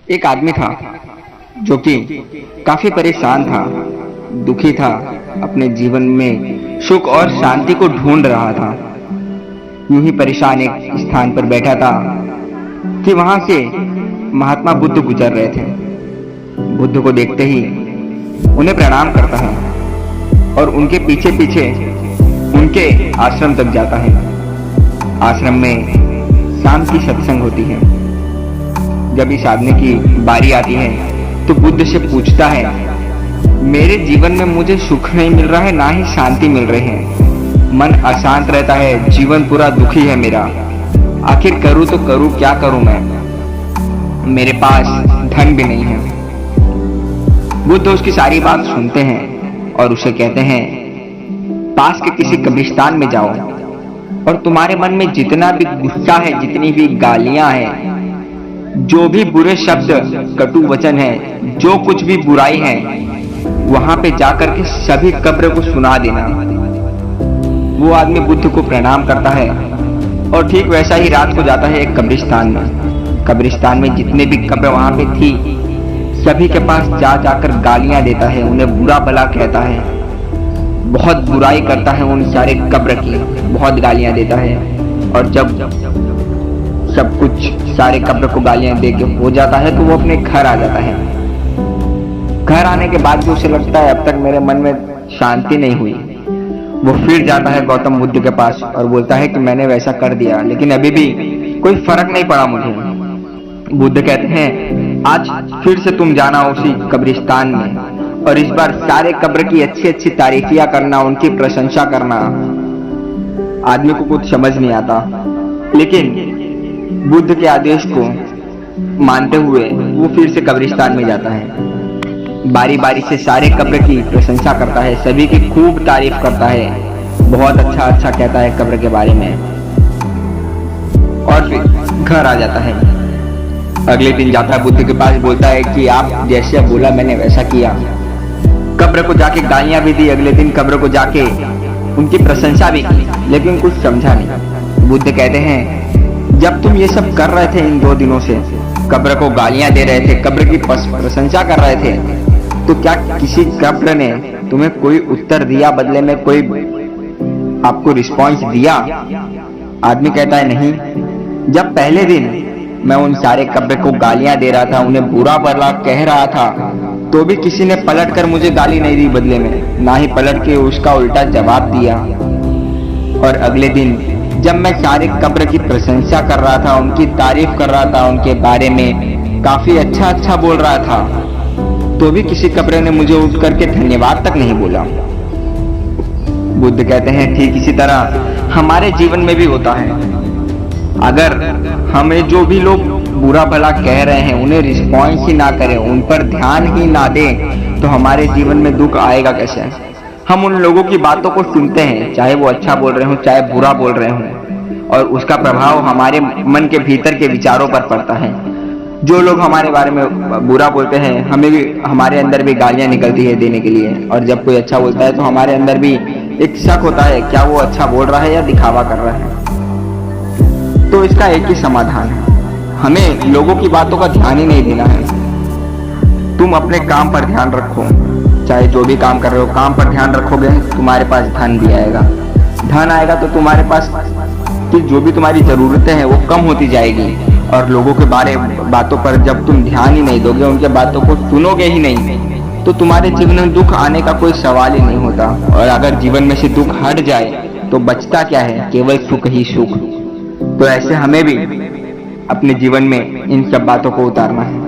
एक आदमी था जो कि काफी परेशान था, दुखी था, अपने जीवन में सुख और शांति को ढूंढ रहा था। यूं ही परेशान एक स्थान पर बैठा था कि वहां से महात्मा बुद्ध गुजर रहे थे। बुद्ध को देखते ही उन्हें प्रणाम करता है और उनके पीछे पीछे उनके आश्रम तक जाता है। आश्रम में शाम की सत्संग होती है। जब इस आदमी की बारी आती है तो बुद्ध से पूछता है, मेरे जीवन में मुझे सुख नहीं मिल रहा है, ना ही शांति मिल रही है। मन अशांत रहता है, जीवन पूरा दुखी है मेरा। आखिर करूं तो करूं, क्या करूं मैं? मेरे पास धन भी नहीं है। बुद्ध उसकी सारी बात सुनते हैं और उसे कहते हैं, पास के किसी कब्रिस्तान में जाओ और तुम्हारे मन में जितना भी गुस्सा है, जितनी भी गालियां हैं, जो भी बुरे शब्द, कटु वचन है, जो कुछ भी बुराई है, वहां पे जाकर के सभी कब्र को सुना देना। वो आदमी बुद्ध को प्रणाम करता है और ठीक वैसा ही रात को जाता है एक कब्रिस्तान में। कब्रिस्तान में जितने भी कब्र वहां पे थी, सभी के पास जा जाकर गालियां देता है, उन्हें बुरा भला कहता है, बहुत बुराई करता है उन सारे कब्र की, बहुत गालियां देता है। और जब सब कुछ सारे कब्र को गालियां दे के हो जाता है तो वो अपने घर आ जाता है। घर आने के बाद भी उसे लगता है अब तक मेरे मन में शांति नहीं हुई। वो फिर जाता है गौतम बुद्ध के पास और बोलता है कि मैंने वैसा कर दिया, लेकिन अभी भी कोई फर्क नहीं पड़ा मुझे। बुद्ध कहते हैं, आज फिर से तुम जाना उसी कब्रिस्तान में और इस बार सारे कब्र की अच्छी अच्छी तारीफियां करना, उनकी प्रशंसा करना। आदमी को कुछ समझ नहीं आता, लेकिन बुद्ध के आदेश को मानते हुए वो फिर से कब्रिस्तान में जाता है। बारी बारी से सारे कब्र की प्रशंसा करता है, सभी की खूब तारीफ करता है, बहुत अच्छा अच्छा कहता है कब्र के बारे में और फिर घर आ जाता है। अगले दिन जाता है बुद्ध के पास, बोलता है कि आप जैसे बोला मैंने वैसा किया। कब्र को जाके गालियां भी दी, अगले दिन कब्र को जाके उनकी प्रशंसा भी की, लेकिन कुछ समझा नहीं। बुद्ध कहते हैं, जब तुम ये सब कर रहे थे इन 2 दिनों से, कब्र को गालियां दे रहे थे, कब्र की प्रशंसा कर रहे थे, तो क्या किसी कब्र ने तुम्हें कोई उत्तर दिया, बदले में कोई आपको रिस्पॉन्स दिया? आदमी कहता है, नहीं। जब पहले दिन मैं उन सारे कब्र को गालियां दे रहा था, उन्हें बुरा भला कह रहा था, तो भी किसी ने पलट कर मुझे गाली नहीं दी बदले में, ना ही पलट के उसका उल्टा जवाब दिया। और अगले दिन जब मैं सारे कब्र की प्रशंसा कर रहा था, उनकी तारीफ कर रहा था, उनके बारे में काफी अच्छा अच्छा बोल रहा था, तो भी किसी कब्र ने मुझे उठ करके धन्यवाद तक नहीं बोला। बुद्ध कहते हैं, ठीक इसी तरह हमारे जीवन में भी होता है। अगर हमें जो भी लोग बुरा भला कह रहे हैं उन्हें रिस्पॉन्स ही ना करें, उन पर ध्यान ही ना दें, तो हमारे जीवन में दुख आएगा कैसे? हम उन लोगों की बातों को सुनते हैं, चाहे वो अच्छा बोल रहे हो, चाहे बुरा बोल रहे हो, और उसका प्रभाव हमारे मन के भीतर के विचारों पर पड़ता है। जो लोग हमारे बारे में बुरा बोलते हैं, हमें भी, हमारे अंदर भी गालियां निकलती है देने के लिए, और जब कोई अच्छा बोलता है तो हमारे अंदर भी एक शक होता है, क्या वो अच्छा बोल रहा है या दिखावा कर रहा है? तो इसका एक ही समाधान है, हमें लोगों की बातों का ध्यान ही नहीं देना है। तुम अपने काम पर ध्यान रखो, चाहे जो भी काम कर रहे हो, काम पर ध्यान रखोगे, तुम्हारे पास धन भी आएगा। धन आएगा तो तुम्हारे पास कि जो भी तुम्हारी जरूरतें हैं वो कम होती जाएगी, और लोगों के बातों पर जब तुम ध्यान ही नहीं दोगे, उनके बातों को सुनोगे ही नहीं, तो तुम्हारे जीवन में दुख आने का कोई सवाल ही नहीं होता। और अगर जीवन में से दुख हट जाए तो बचता क्या है? केवल सुख ही सुख। तो ऐसे हमें भी अपने जीवन में इन सब बातों को उतारना है।